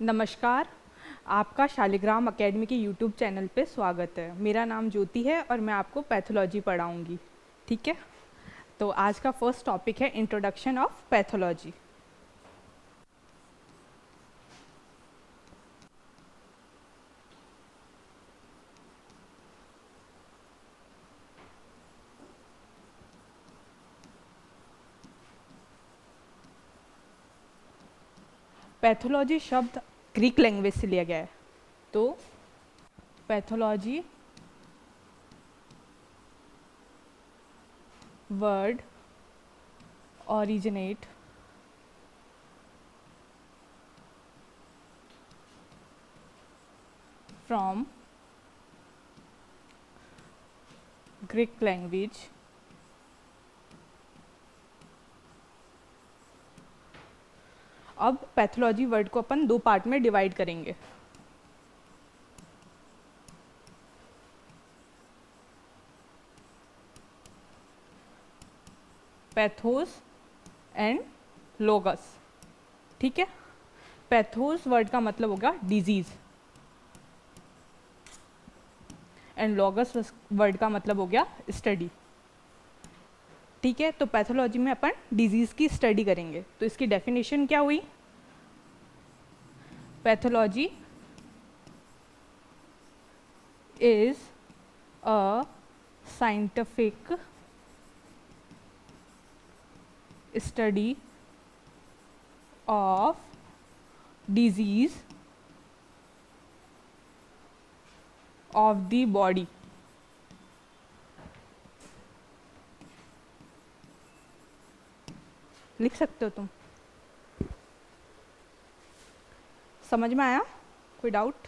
नमस्कार। आपका शालिग्राम एकेडमी के यूट्यूब चैनल पे स्वागत है। मेरा नाम ज्योति है और मैं आपको पैथोलॉजी पढ़ाऊंगी। ठीक है, तो आज का फर्स्ट टॉपिक है इंट्रोडक्शन ऑफ पैथोलॉजी। पैथोलॉजी शब्द ग्रीक लैंग्वेज से लिया गया है। तो pathology word originate from Greek language अब पैथोलॉजी वर्ड को अपन दो पार्ट में डिवाइड करेंगे। Pathos and लोगस। ठीक है, पैथोस वर्ड का मतलब होगा डिजीज एंड लोगस वर्ड का मतलब हो गया स्टडी। ठीक है, तो पैथोलॉजी में अपन डिजीज की स्टडी करेंगे। तो इसकी डेफिनेशन क्या हुई? Pathology is a scientific study of disease of the body. लिख सकते हो तुम? समझ में आया? कोई डाउट?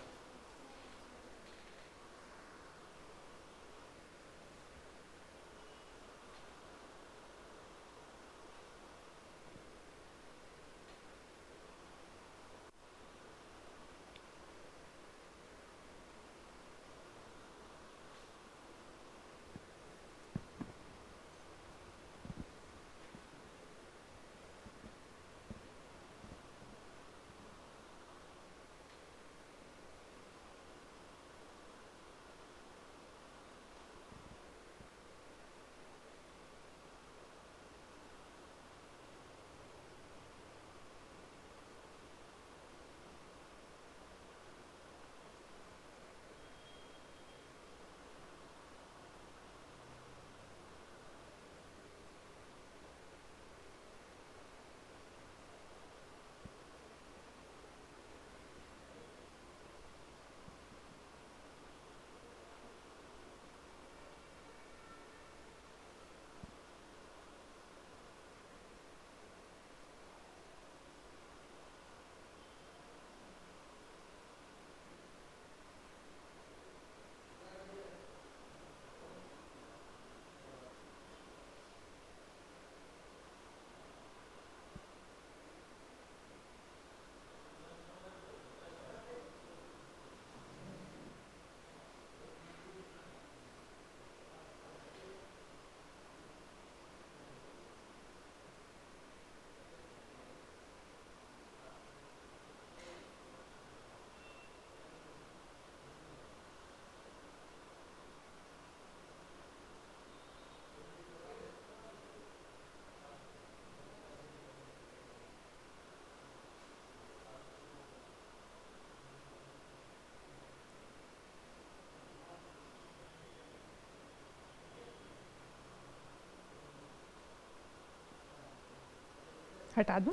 हटा दूं?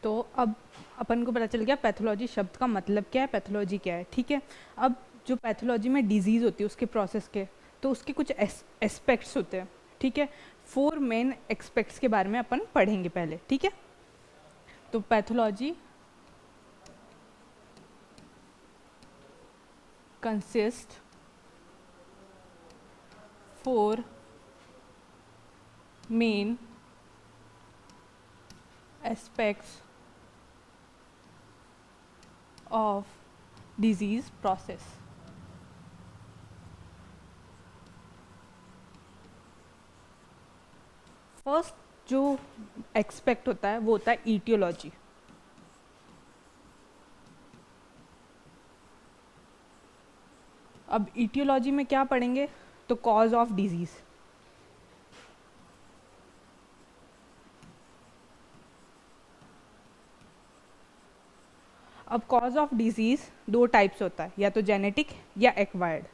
तो अब अपन को पता चल गया पैथोलॉजी शब्द का मतलब क्या है, पैथोलॉजी क्या है। ठीक है, अब जो पैथोलॉजी में डिजीज़ होती है उसके प्रोसेस के, तो उसके कुछ एस्पेक्ट्स होते हैं। ठीक है, 4 मेन एस्पेक्ट्स के बारे में अपन पढ़ेंगे पहले। ठीक है, तो pathology consist 4 main aspects of disease process. First जो एक्सपेक्ट होता है वो होता है ईटियोलॉजी। अब ईटियोलॉजी में क्या पढ़ेंगे, तो कॉज ऑफ डिजीज़। अब कॉज ऑफ डिजीज़ दो टाइप्स होता है, या तो जेनेटिक या एक्वायर्ड।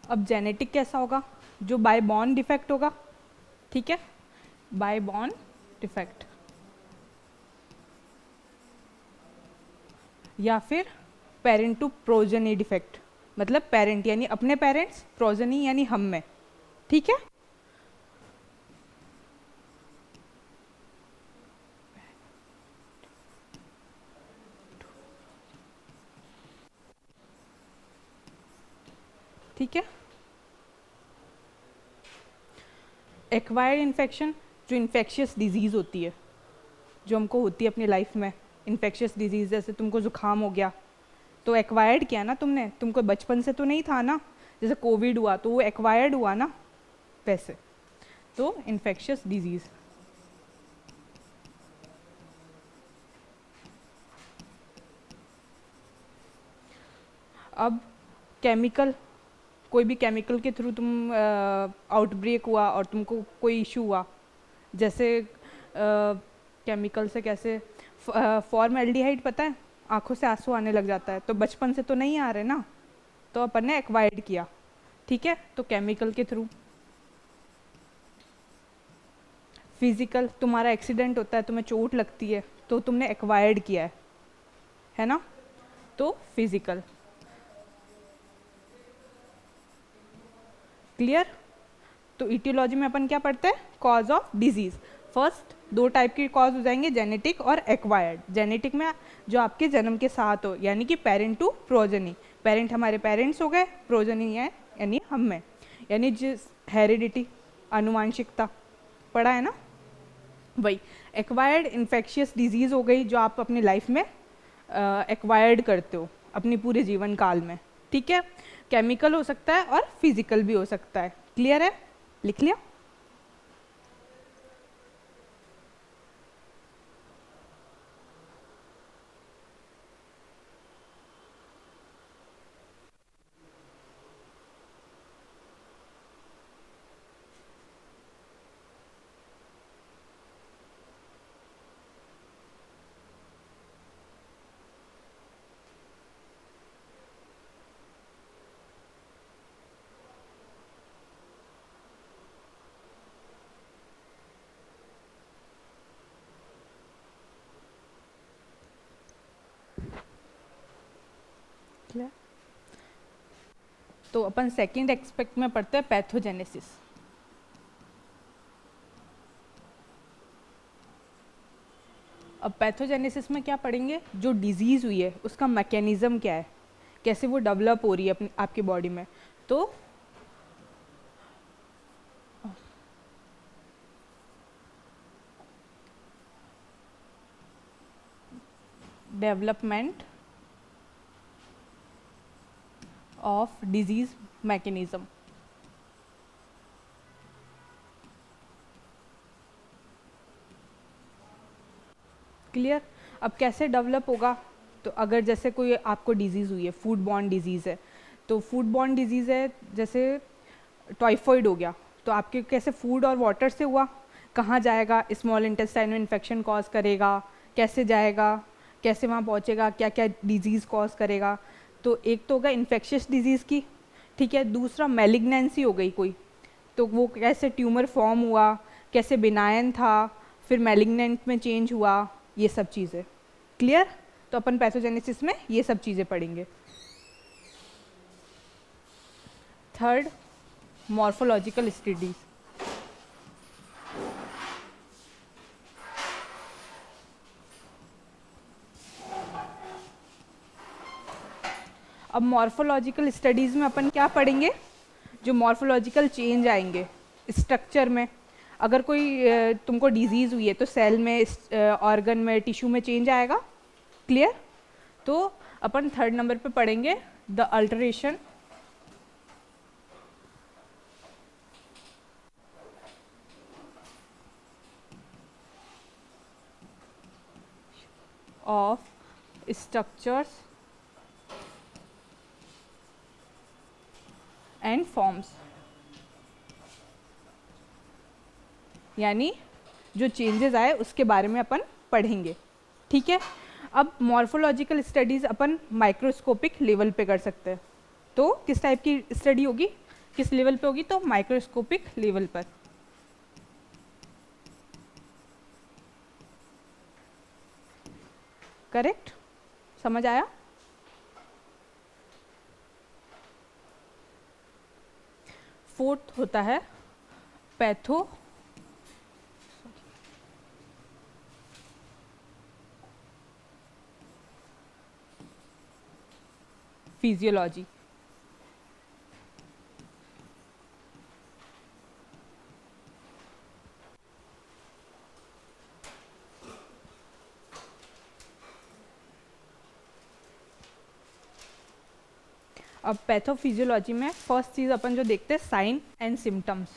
अब जेनेटिक कैसा होगा, जो बाय बॉर्न डिफेक्ट होगा, ठीक है, बाय बॉर्न डिफेक्ट, या फिर पेरेंट टू प्रोजेनी डिफेक्ट, मतलब पेरेंट यानी अपने पेरेंट्स, प्रोजेनी यानी हम में, ठीक है। ठीक है, एक्वायर्ड इन्फेक्शन जो इन्फेक्शियस डिजीज़ होती है, जो हमको होती है अपनी लाइफ में, इन्फेक्शियस डिजीज़, जैसे तुमको जुकाम हो गया तो एक्वायर्ड किया ना तुमने, तुमको बचपन से तो नहीं था ना, जैसे कोविड हुआ तो वो एक्वायर्ड हुआ ना, वैसे तो इन्फेक्शियस डिजीज़। अब केमिकल, कोई भी केमिकल के थ्रू तुम आउटब्रेक हुआ और तुमको कोई इशू हुआ, जैसे केमिकल से कैसे, फॉर्मल्डिहाइड पता है, आंखों से आंसू आने लग जाता है, तो बचपन से तो नहीं आ रहे ना, तो अपन ने एक्वायर्ड किया, ठीक है, तो केमिकल के थ्रू। फिजिकल, तुम्हारा एक्सीडेंट होता है, तुम्हें चोट लगती है, तो तुमने एक्वायर्ड किया है ना, तो फिजिकल। क्लियर। तो इटियोलॉजी में अपन क्या पढ़ते हैं, कॉज ऑफ डिजीज। फर्स्ट दो टाइप की कॉज हो जाएंगे, जेनेटिक और एक्वायर्ड। जेनेटिक में जो आपके जन्म के साथ हो, यानी कि पेरेंट टू प्रोजनी, पेरेंट हमारे पेरेंट्स हो गए, प्रोजनी है यानी हम में, यानी जिस हेरिडिटी, आनुवांशिकता पढ़ा है ना, वही। एक्वायर्ड इन्फेक्शियस डिजीज़ हो गई जो आप अपनी लाइफ में एक्वायर्ड करते हो अपनी पूरे जीवन काल में, ठीक है। केमिकल हो सकता है और फिजिकल भी हो सकता है। क्लियर है, लिख लिया। क्लियर। तो अपन सेकंड एक्सपेक्ट में पढ़ते हैं पैथोजेनेसिस। अब पैथोजेनेसिस में क्या पढ़ेंगे, जो डिजीज़ हुई है उसका मैकेनिज्म क्या है, कैसे वो डेवलप हो रही है अपनी आपकी बॉडी में। तो development of disease mechanism. Clear. अब कैसे डेवलप होगा, तो अगर जैसे कोई आपको डिजीज़ हुई है, फूड बॉर्न डिजीज़ है, तो फूड बॉर्न डिजीज़ है, जैसे टाइफॉइड हो गया, तो आपके कैसे फूड और वाटर से हुआ, कहाँ जाएगा, स्मॉल इंटेस्टाइन में इन्फेक्शन कॉज करेगा, कैसे जाएगा, कैसे वहाँ पहुँचेगा, क्या क्या डिजीज़ कॉज करेगा। तो एक तो होगा इन्फेक्शियस डिजीज़ की, ठीक है। दूसरा मैलिग्नेंसी हो गई कोई, तो वो कैसे ट्यूमर फॉर्म हुआ, कैसे बिनायन था, फिर मैलिग्नेंट में चेंज हुआ, ये सब चीज़ें। क्लियर। तो अपन पैथोजेनेसिस में ये सब चीज़ें पढ़ेंगे। Third, morphological studies. अब मॉर्फोलॉजिकल स्टडीज़ में अपन क्या पढ़ेंगे, जो मॉर्फोलॉजिकल चेंज आएंगे स्ट्रक्चर में। अगर कोई तुमको डिजीज़ हुई है तो सेल में, ऑर्गन में, टिश्यू में चेंज आएगा। क्लियर। तो अपन थर्ड नंबर पे पढ़ेंगे the alteration of structures and forms, यानी जो चेंजेस आए उसके बारे में अपन पढ़ेंगे, ठीक है। अब मॉर्फोलॉजिकल स्टडीज़ अपन माइक्रोस्कोपिक लेवल पे कर सकते हैं, तो किस टाइप की स्टडी होगी, किस लेवल पे होगी, तो माइक्रोस्कोपिक लेवल पर। करेक्ट, समझ आया। फोर्थ होता है पैथो फिजियोलॉजी। अब पैथोफिजियोलॉजी में फर्स्ट चीज़ अपन जो देखते हैं साइन एंड सिम्टम्स।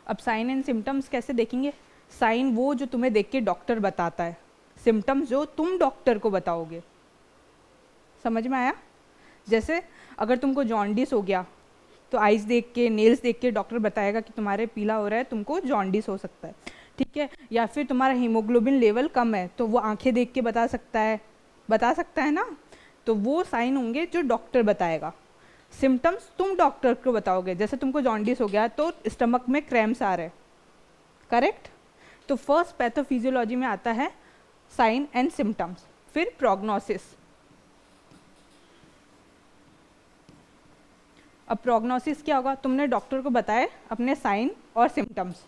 अब साइन एंड सिम्टम्स कैसे देखेंगे, साइन वो जो तुम्हें देख के डॉक्टर बताता है, सिम्टम्स जो तुम डॉक्टर को बताओगे। समझ में आया। जैसे अगर तुमको जॉन्डिस हो गया तो आइज देख के, नेल्स देख के डॉक्टर बताएगा कि तुम्हारे पीला हो रहा है, तुमको जॉन्डिस हो सकता है, ठीक है। या फिर तुम्हारा हीमोग्लोबिन लेवल कम है तो वो आंखें देख के बता सकता है ना। तो वो साइन होंगे जो डॉक्टर बताएगा। सिम्टम्स तुम डॉक्टर को बताओगे, जैसे तुमको जॉन्डिस हो गया तो स्टमक में क्रैम्प्स आ रहे हैं, करेक्ट। तो फर्स्ट पैथोफिजियोलॉजी में आता है साइन एंड सिम्टम्स, फिर प्रोग्नोसिस। अब प्रोग्नोसिस क्या होगा, तुमने डॉक्टर को बताए अपने साइन और सिम्टम्स,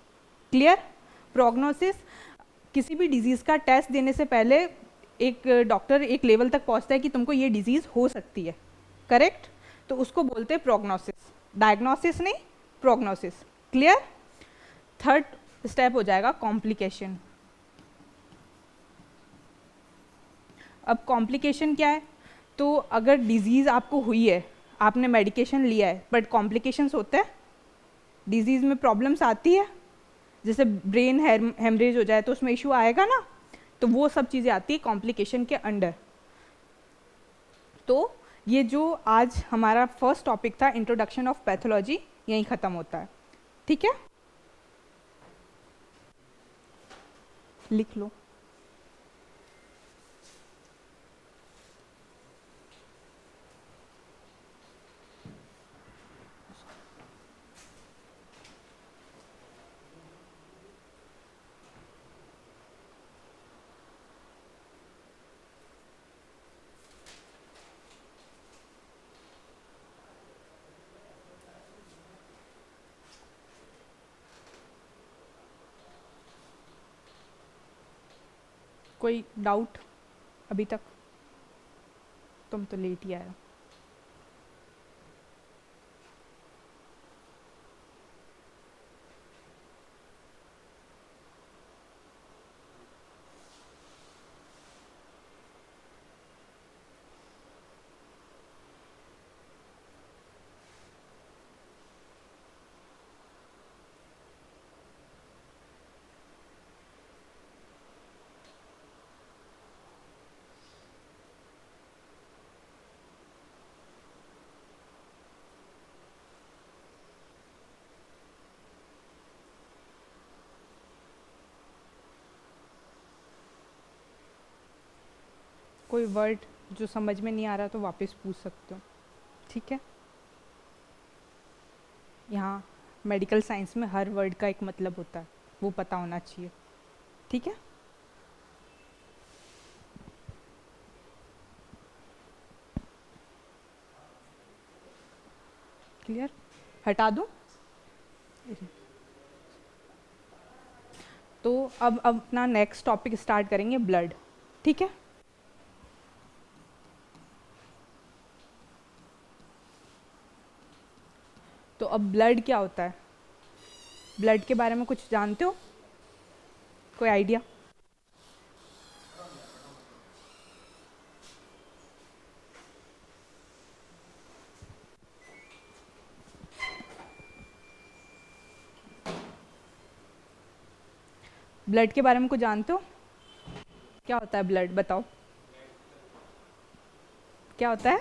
क्लियर। प्रोग्नोसिस किसी भी डिजीज़ का टेस्ट देने से पहले एक डॉक्टर एक लेवल तक पहुंचता है कि तुमको ये डिजीज़ हो सकती है, करेक्ट। तो उसको बोलते हैं प्रोग्नोसिस, डायग्नोसिस नहीं, प्रोग्नोसिस, क्लियर। थर्ड स्टेप हो जाएगा कॉम्प्लिकेशन। अब कॉम्प्लिकेशन क्या है, तो अगर डिजीज़ आपको हुई है, आपने मेडिकेशन लिया है, बट कॉम्प्लिकेशंस होते हैं, डिजीज़ में प्रॉब्लम्स आती है, जैसे ब्रेन हेमरेज हो जाए तो उसमें इशू आएगा ना, तो वो सब चीज़ें आती है कॉम्प्लिकेशन के अंडर। तो ये जो आज हमारा फर्स्ट टॉपिक था इंट्रोडक्शन ऑफ पैथोलॉजी, यहीं ख़त्म होता है, ठीक है। लिख लो। कोई डाउट अभी तक, तुम तो लेट ही आए। कोई वर्ड जो समझ में नहीं आ रहा तो वापस पूछ सकते हो, ठीक है। यहाँ मेडिकल साइंस में हर वर्ड का एक मतलब होता है, वो पता होना चाहिए, ठीक है। क्लियर, हटा दूँ। तो अब अपना नेक्स्ट टॉपिक स्टार्ट करेंगे, ब्लड, ठीक है। तो अब ब्लड क्या होता है, ब्लड के बारे में कुछ जानते हो, कोई आइडिया। ब्लड के बारे में कुछ जानते हो? क्या होता है ब्लड, बताओ क्या होता है?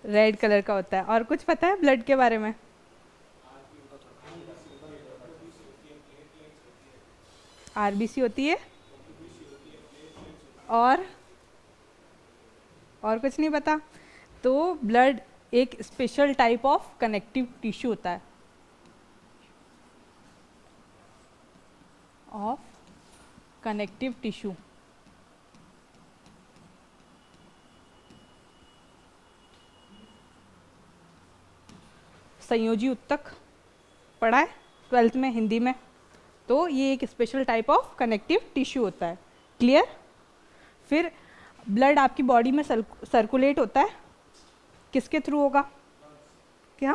रेड कलर का होता है। और कुछ पता है ब्लड के बारे में? आरबीसी होती है और कुछ नहीं पता? तो ब्लड एक special type of connective tissue होता है, ऑफ कनेक्टिव टिश्यू। संयोजी उत्तक पढ़ा है 12th में हिंदी में? तो ये एक special type of connective tissue होता है। क्लियर? फिर ब्लड आपकी बॉडी में सर्कुलेट होता है, किसके थ्रू होगा? क्या?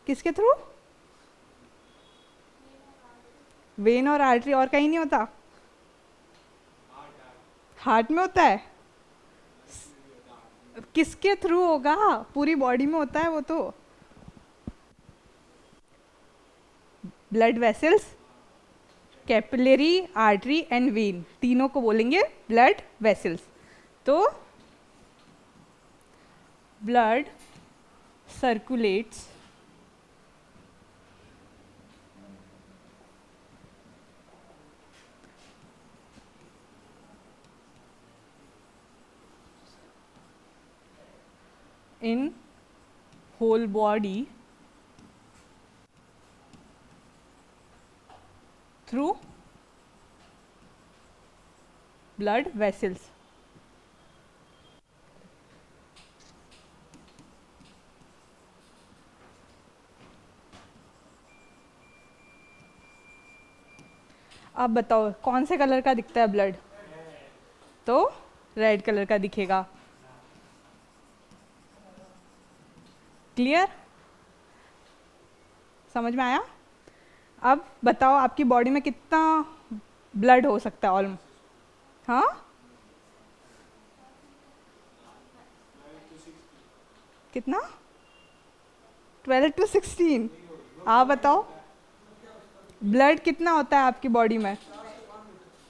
किसके थ्रू? वेन और आर्टरी, और कहीं नहीं होता? हार्ट में होता है। किसके थ्रू होगा? पूरी बॉडी में होता है वो तो। Blood vessels, capillary, artery and when, तीनों को बोलेंगे ब्लड वेसल्स। तो blood circulates in whole body through blood vessels. अब बताओ कौन से कलर का दिखता है ब्लड? तो रेड कलर का दिखेगा। क्लियर? समझ में आया? अब बताओ आपकी बॉडी में कितना ब्लड हो सकता है ऑलमोस्ट? हाँ, कितना? 12 to 16। आप बताओ ब्लड कितना होता है आपकी बॉडी में?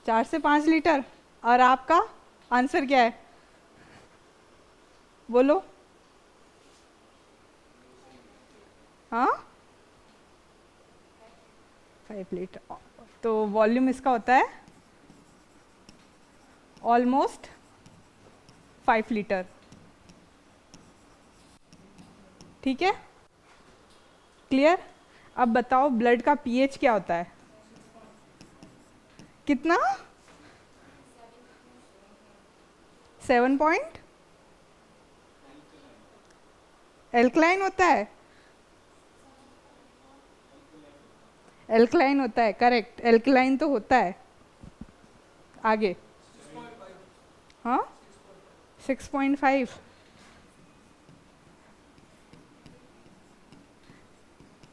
4 से 5 लीटर। और आपका आंसर क्या है? बोलो। हाँ, 5 लीटर। तो वॉल्यूम इसका होता है ऑलमोस्ट 5 लीटर। ठीक है? क्लियर? अब बताओ ब्लड का पीएच क्या होता है? कितना? 7 पॉइंट एल्कलाइन होता है। एल्कलाइन होता है, करेक्ट। एल्कलाइन तो होता है। आगे? हाँ, 6.5।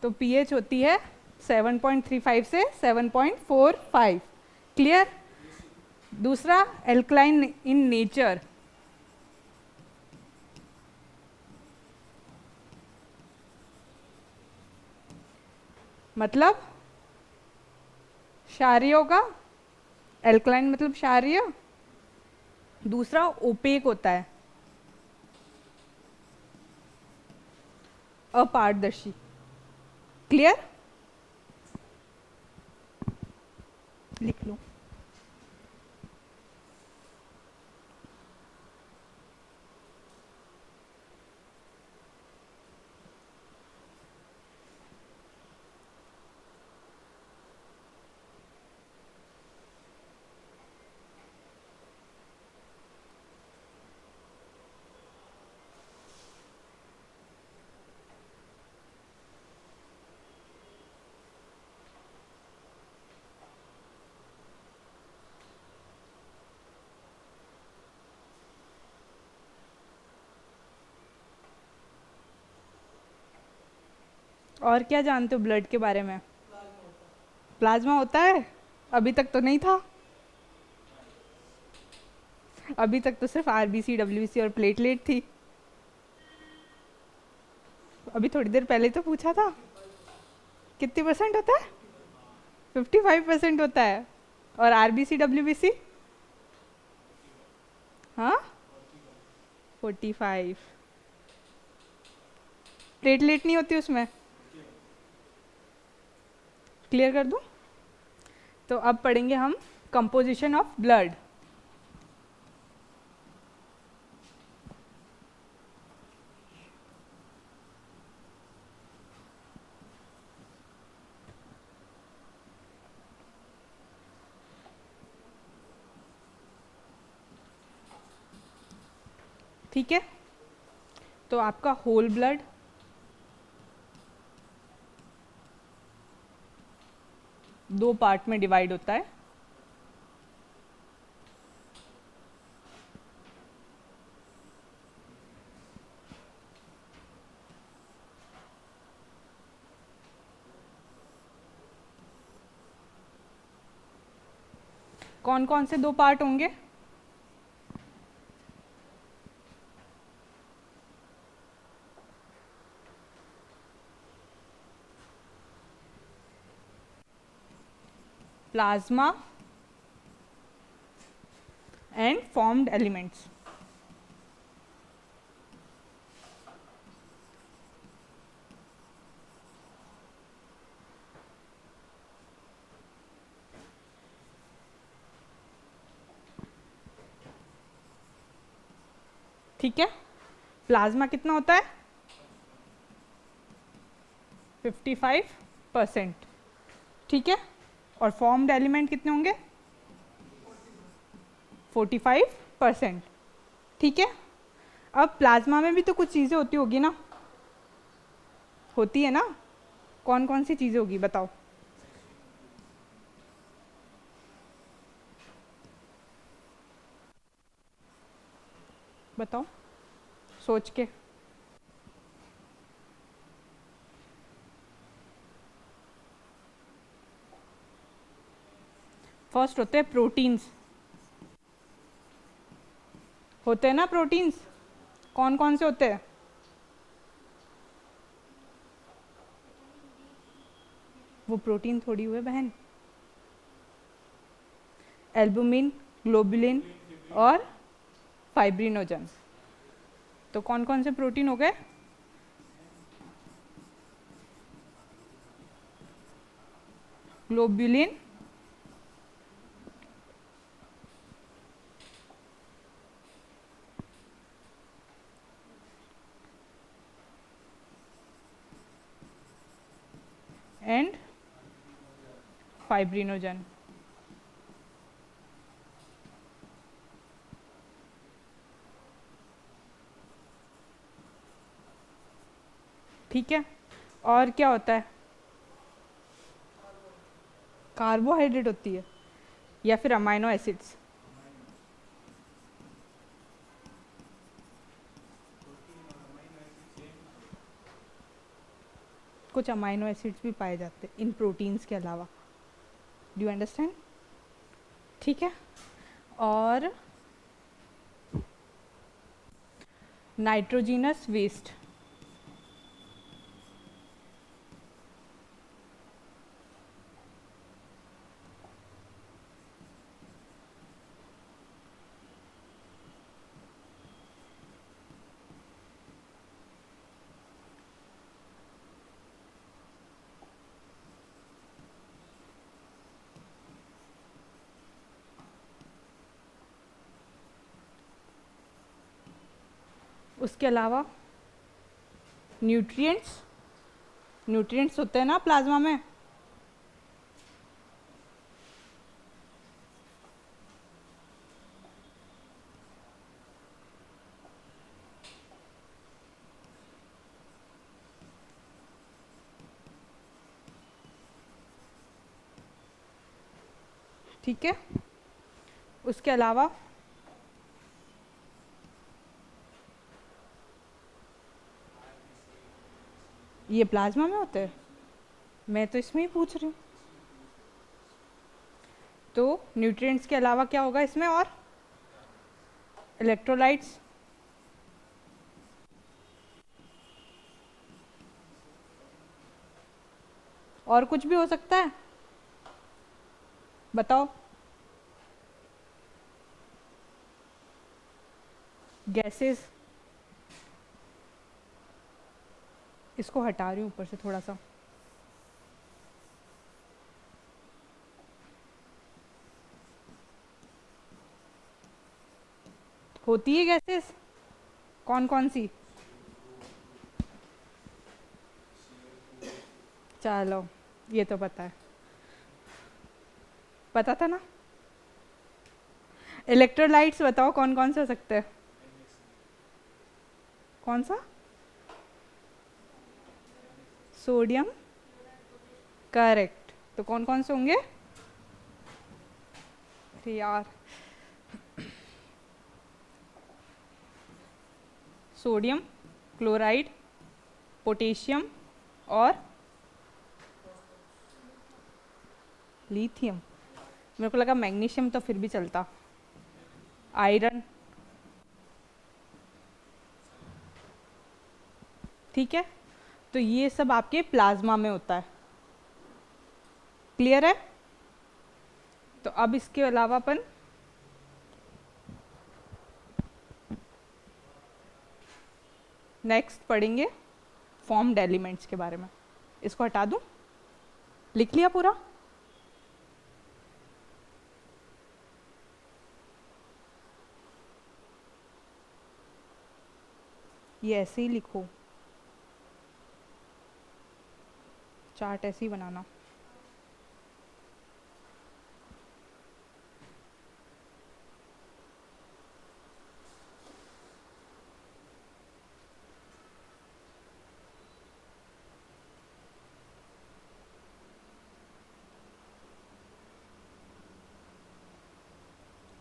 तो पीएच होती है 7.35 से 7.45। क्लियर? दूसरा, एल्कलाइन इन नेचर। मतलब क्षारीय होगा। एल्कलाइन मतलब क्षारीय। दूसरा, ओपेक होता है, अपारदर्शी। क्लियर? लिख लो। और क्या जानते हो ब्लड के बारे में? प्लाज्मा होता है। अभी तक तो नहीं था। अभी तक तो सिर्फ आरबीसी, डब्ल्यूबीसी और प्लेटलेट थी। अभी थोड़ी देर पहले तो पूछा था। कितनी परसेंट होता है? 55% होता है। और आरबीसी डब्ल्यूबीसी? हाँ, 45। प्लेटलेट नहीं होती उसमें? क्लियर कर दूं? तो अब पढ़ेंगे हम कंपोजिशन ऑफ ब्लड। ठीक है, तो आपका होल ब्लड, दो पार्ट में डिवाइड होता है। कौन कौन से दो पार्ट होंगे? Plasma and formed elements. ठीक है, प्लाज्मा कितना होता है? 55%। ठीक है, और फॉर्म्ड एलिमेंट कितने होंगे? 45%। ठीक है, अब प्लाज्मा में भी तो कुछ चीज़ें होती होगी ना? होती है ना? कौन कौन सी चीज़ें होगी बताओ? बताओ सोच के। फर्स्ट होते हैं प्रोटीन्स। होते हैं ना प्रोटीन्स? कौन कौन से होते हैं? वो प्रोटीन थोड़ी हुए बहन। एल्बुमिन, ग्लोबुलिन और फाइब्रिनोजन। तो कौन कौन से प्रोटीन हो गए? Globulin, and fibrinogen. ठीक है, और क्या होता है? कार्बोहाइड्रेट होती है या फिर अमाइनो एसिड्स? कुछ अमाइनो एसिड्स भी पाए जाते हैं इन प्रोटीन्स के अलावा। Do you understand? ठीक है, और नाइट्रोजिनस वेस्ट। उसके अलावा न्यूट्रिएंट्स। न्यूट्रिएंट्स होते हैं ना प्लाज्मा में? ठीक है, उसके अलावा ये प्लाज्मा में होते हैं? मैं तो इसमें ही पूछ रही हूँ। तो न्यूट्रिएंट्स के अलावा क्या होगा इसमें? और इलेक्ट्रोलाइट्स, और कुछ भी हो सकता है? बताओ। गैसेस, इसको हटा रही हूँ ऊपर से थोड़ा सा। होती है गैसेस, कौन कौन सी? चलो, ये तो पता है, पता था ना। इलेक्ट्रोलाइट्स बताओ कौन कौन से हो सकते हैं? कौन सा? Sodium, correct. तो कौन कौन से होंगे? अरे यार, सोडियम क्लोराइड, पोटेशियम और लिथियम। मेरे को लगा मैग्नीशियम तो फिर भी चलता। आयरन, ठीक है। तो ये सब आपके प्लाज्मा में होता है, क्लियर है? तो अब इसके अलावा अपन नेक्स्ट पढ़ेंगे फॉर्म्ड एलिमेंट्स के बारे में। इसको हटा दूं? लिख लिया पूरा? ये ऐसे ही लिखो, चार्ट ऐसे ही बनाना।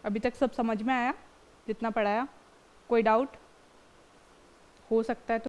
अभी तक सब समझ में आया जितना पढ़ाया? कोई डाउट हो सकता है तो